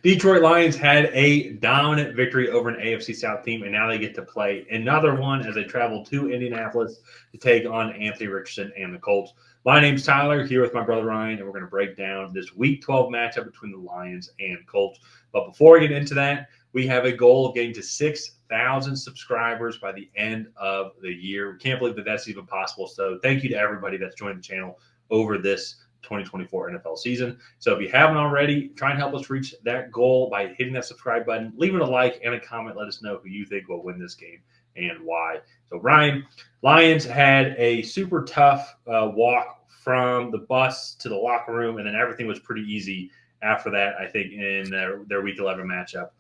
Detroit Lions had a dominant victory over an AFC South team, and now they get to play another one as they travel to Indianapolis to take on Anthony Richardson and the Colts. My name's Tyler, here with my brother Ryan, and we're going to break down this Week 12 matchup between the Lions and Colts. But before we get into that, we have a goal of getting to 6,000 subscribers by the end of the year. We can't believe that that's even possible. So thank you to everybody that's joined the channel over this 2024 NFL season. So if you haven't already, try and help us reach that goal by hitting that subscribe button, leaving a like and a comment. Let us know who you think will win this game and why. So Ryan, Lions had a super tough walk from the bus to the locker room, and then everything was pretty easy after that, I think, in their Week 11 matchup.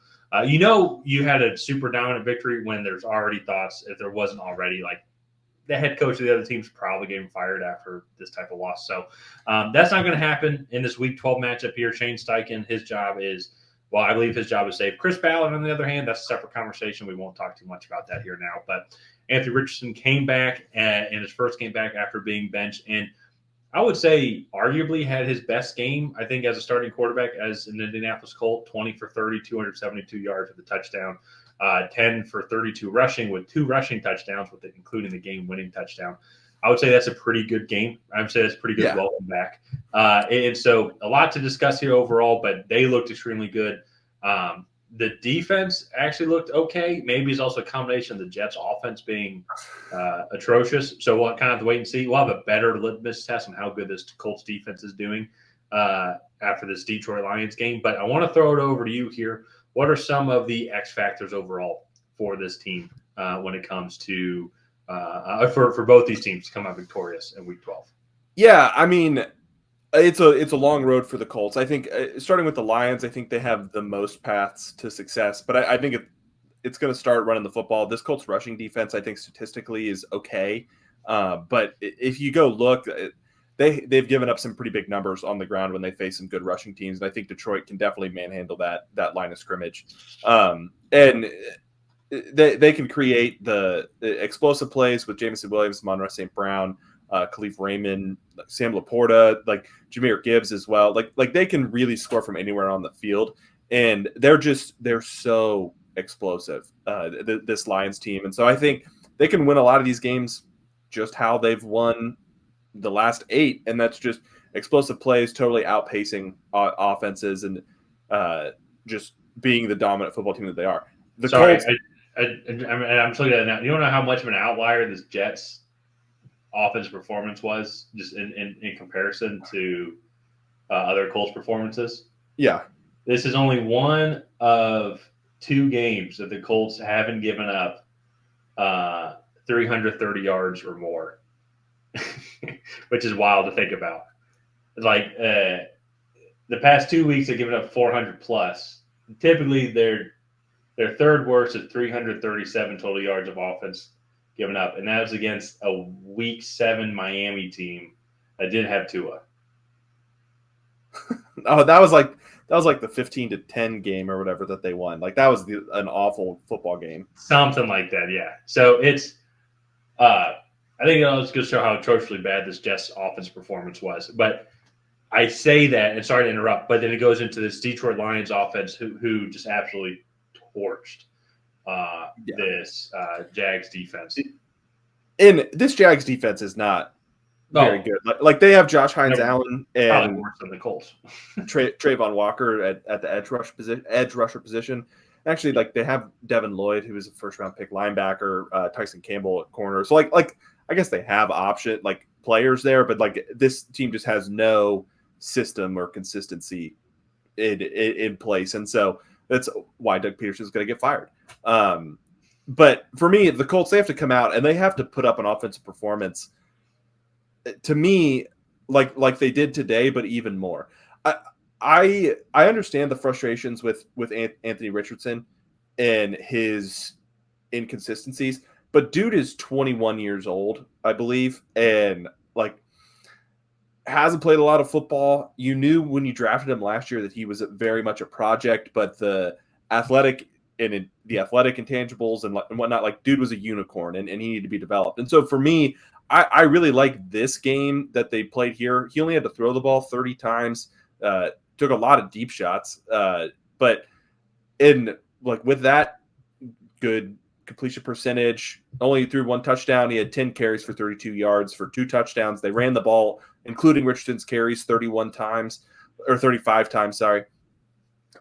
You had a super dominant victory when there's already thoughts, if there wasn't already, like, the head coach of the other team's probably getting fired after this type of loss. So that's not going to happen in this Week 12 matchup here. Shane Steichen, his job is, well, I believe his job is safe. Chris Ballard, on the other hand, that's a separate conversation. We won't talk too much about that here now. But Anthony Richardson came back in his first game back after being benched, and I would say arguably had his best game, I think, as a starting quarterback as an Indianapolis Colt, 20 for 30, 272 yards with a touchdown. 10 for 32 rushing with 2 rushing touchdowns, including the game-winning touchdown. I would say that's a pretty good game. I would say that's pretty good welcome back. And so a lot to discuss here overall, but they looked extremely good. The defense actually looked okay. Maybe it's also a combination of the Jets' offense being atrocious. So we'll kind of wait and see. We'll have a better litmus test on how good this Colts defense is doing after this Detroit Lions game. But I want to throw it over to you here. What are some of the X factors overall for this team when it comes to for both these teams to come out victorious in Week 12? Yeah, I mean, it's a long road for the Colts. I think starting with the Lions, I think they have the most paths to success. But I think it's going to start running the football. This Colts rushing defense, I think statistically is okay. But if you go look, they've given up some pretty big numbers on the ground when they face some good rushing teams. And I think Detroit can definitely manhandle that line of scrimmage. And they can create the explosive plays with Jameson Williams, Monroe St. Brown, Khalif Raymond, Sam Laporta, like Jahmyr Gibbs as well. Like they can really score from anywhere on the field. And they're so explosive, this Lions team. And so I think they can win a lot of these games just how they've won the last 8, and that's just explosive plays, totally outpacing offenses, and just being the dominant football team that they are. The Sorry, Colts, I'm just looking at it now. You don't know how much of an outlier this Jets offense performance was, just in comparison to other Colts performances. Yeah, this is only one of 2 games that the Colts haven't given up 330 yards or more. Which is wild to think about. Like the past 2 weeks, they've given up 400 plus. Typically, their third worst is 337 total yards of offense given up, and that was against a Week 7 Miami team that did have Tua. Oh, that was like the 15-10 game or whatever that they won. Like that was an awful football game. Something like that, yeah. So it's I think it's going to show how atrociously bad this Jets offense performance was. But I say that, and sorry to interrupt, but then it goes into this Detroit Lions offense who just absolutely torched this Jags defense. And this Jags defense is not very good. Like they have Josh Hines-Allen and worse than the Colts. Trayvon Walker at the edge rusher position. Actually, like they have Devin Lloyd, who is a first-round pick linebacker, Tyson Campbell at corner. So like I guess they have players there, but like this team just has no system or consistency in place, and so that's why Doug Peterson is going to get fired. But for me, the Colts, they have to come out and they have to put up an offensive performance. To me, like they did today, but even more. I understand the frustrations with Anthony Richardson and his inconsistencies, but dude is 21 years old, I believe, and like hasn't played a lot of football. You knew when you drafted him last year that he was very much a project, but the athletic intangibles and whatnot, like dude was a unicorn and he needed to be developed. And so for me, I really like this game that they played here. He only had to throw the ball 30 times, took a lot of deep shots, But with that good completion percentage, only threw 1 touchdown. He had 10 carries for 32 yards for 2 touchdowns. They ran the ball, including Richardson's carries, 31 times or 35 times. Sorry.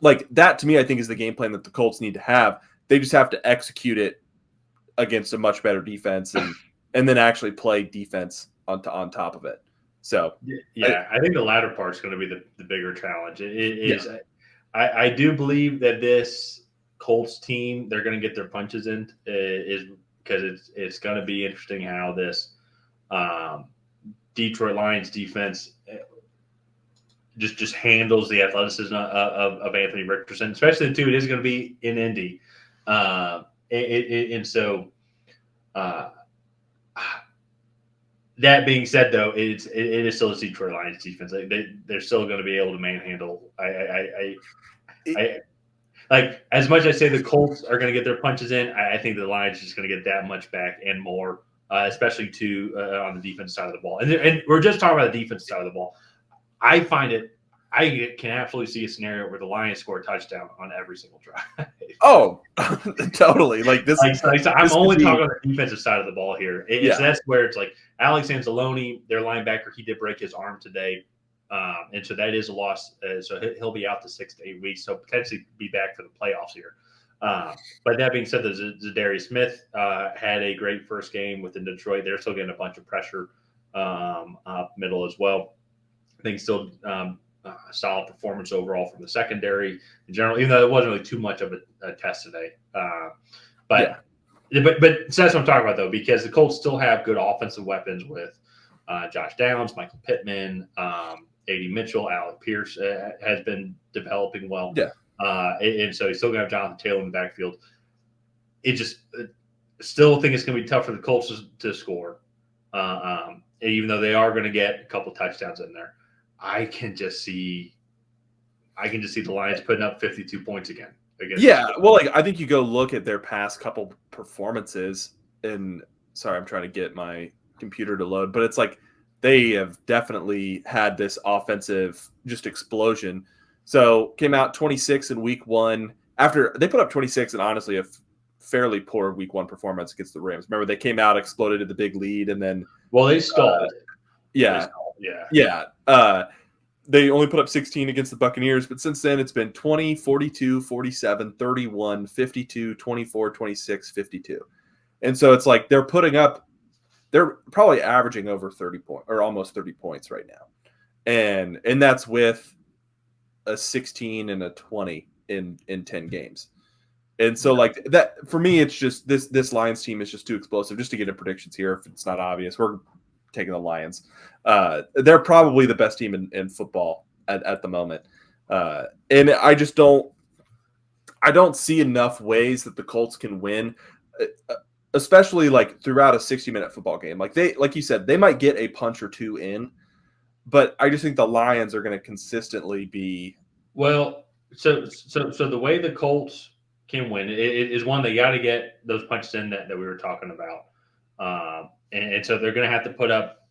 Like that to me, I think is the game plan that the Colts need to have. They just have to execute it against a much better defense and then actually play defense on top of it. So I think the latter part is going to be the bigger challenge. It is. I do believe that this Colts team, they're going to get their punches in, is because it's going to be interesting how this Detroit Lions defense just handles the athleticism of Anthony Richardson, especially the two. It is going to be in Indy, and so. That being said, though, it is still a Detroit Lions defense. They're still going to be able to manhandle. Like as much as I say the Colts are going to get their punches in, I think the Lions are just going to get that much back and more, especially on the defense side of the ball. And we're just talking about the defense side of the ball. I can absolutely see a scenario where the Lions score a touchdown on every single drive. Oh, totally. Like this. I'm only talking on the defensive side of the ball here. That's where it's like Alex Anzalone, their linebacker, he did break his arm today. And so that is a loss. So he'll be out to 6 to 8 weeks. So potentially be back for the playoffs here. But that being said, Zadarius Smith had a great first game within Detroit. They're still getting a bunch of pressure up middle as well. I think still solid performance overall from the secondary in general, even though it wasn't really too much of a test today. But so that's what I'm talking about, though, because the Colts still have good offensive weapons with Josh Downs, Michael Pittman, A.D. Mitchell, Alec Pierce has been developing well. Yeah. And so you still got Jonathan Taylor in the backfield. Still think it's going to be tough for the Colts to score, even though they are going to get a couple touchdowns in there. I can just see the Lions putting up 52 points again. Well, like I think you go look at their past couple performances, and sorry, I'm trying to get my computer to load, but it's like they have definitely had this offensive just explosion. So came out 26 in week 1 after they put up 26 and honestly a fairly poor week 1 performance against the Rams. Remember they came out, exploded at the big lead, and then they stalled. They only put up 16 against the Buccaneers, but since then it's been 20, 42, 47, 31, 52, 24, 26, 52. And so it's like they're probably averaging over 30 points or almost 30 points right now. And that's with a 16 and a 20 in 10 games. And so like that for me, it's just this Lions team is just too explosive. Just to get in predictions here, if it's not obvious, we're taking the Lions. They're probably the best team in football at the moment. And I don't see enough ways that the Colts can win, especially like throughout a 60-minute football game. Like you said, they might get a punch or two in, but I just think the Lions are going to consistently be well. So the way the Colts can win is one, they got to get those punches in that we were talking about. And so they're going to have to put up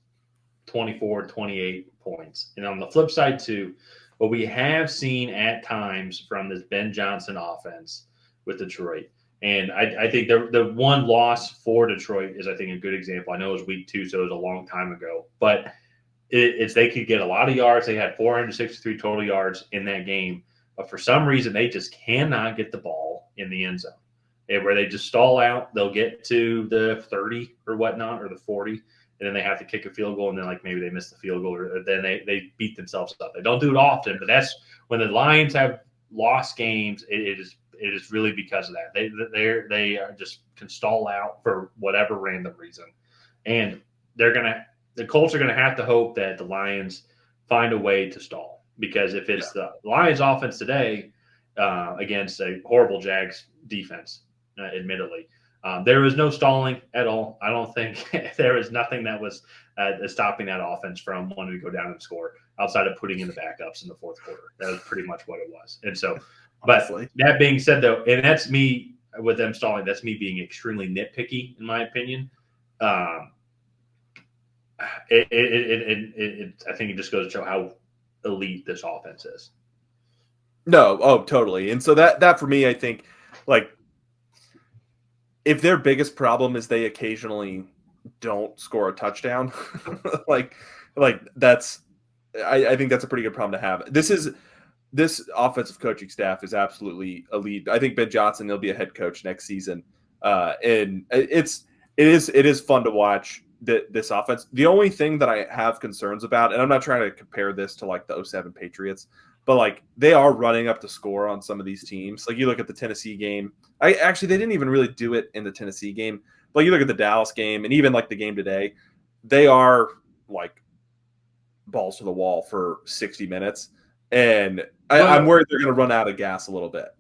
24, 28 points. And on the flip side, too, what we have seen at times from this Ben Johnson offense with Detroit, and I think the one loss for Detroit is, I think, a good example. I know it was week 2, so it was a long time ago. But they could get a lot of yards. They had 463 total yards in that game. But for some reason, they just cannot get the ball in the end zone. Where they just stall out, they'll get to the 30 or whatnot, or the 40, and then they have to kick a field goal, and then like maybe they miss the field goal, or then they beat themselves up. They don't do it often, but that's when the Lions have lost games. It is really because of that. They just can stall out for whatever random reason, and the Colts are gonna have to hope that the Lions find a way to stall, because if it's the Lions offense today against a horrible Jags defense. Admittedly, there was no stalling at all. I don't think there was nothing that was stopping that offense from wanting to go down and score outside of putting in the backups in the fourth quarter. That was pretty much what it was. And so, but that being said, though, and that's me with them stalling, that's me being extremely nitpicky, in my opinion. I think it just goes to show how elite this offense is. No, oh, totally. And so that for me, I think, like, if their biggest problem is they occasionally don't score a touchdown, like that's, I think that's a pretty good problem to have. This offensive coaching staff is absolutely elite. I think Ben Johnson, he'll be a head coach next season, and it is fun to watch this offense. The only thing that I have concerns about, and I'm not trying to compare this to like the '07 Patriots, but like they are running up the score on some of these teams. Like you look at the Tennessee game. They didn't even really do it in the Tennessee game. But you look at the Dallas game and even like the game today, they are like balls to the wall for 60 minutes. And I'm worried they're going to run out of gas a little bit.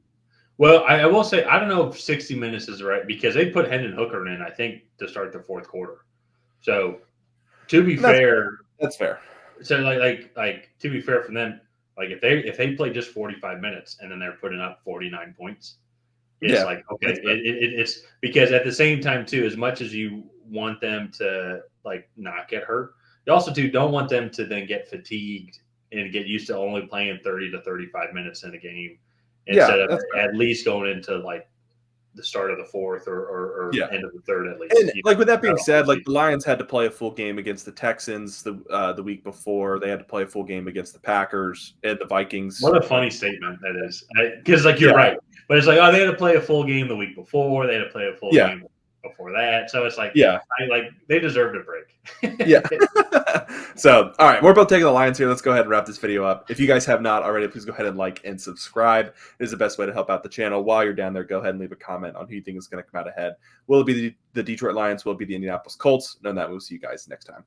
Well, I will say, I don't know if 60 minutes is right because they put Hendon Hooker in, I think, to start the fourth quarter. So, to be fair, that's fair. So, like to be fair for them, like if they play just 45 minutes and then they're putting up 49 points, it's like okay, it's because at the same time too, as much as you want them to like not get hurt, you also don't want them to then get fatigued and get used to only playing 30 to 35 minutes in a game instead of at least going into like the start of the fourth or end of the third at least. And like with that being said, like the Lions had to play a full game against the Texans the week before. They had to play a full game against the Packers and the Vikings. What a funny statement that is, because like you're right, but it's like they had to play a full game the week before. They had to play a full game before that. So it's like they deserved a break. Yeah. So, all right, we're both taking the Lions here. Let's go ahead and wrap this video up. If you guys have not already, please go ahead and like and subscribe. It is the best way to help out the channel. While you're down there, go ahead and leave a comment on who you think is going to come out ahead. Will it be the Detroit Lions? Will it be the Indianapolis Colts? None of that. We'll see you guys next time.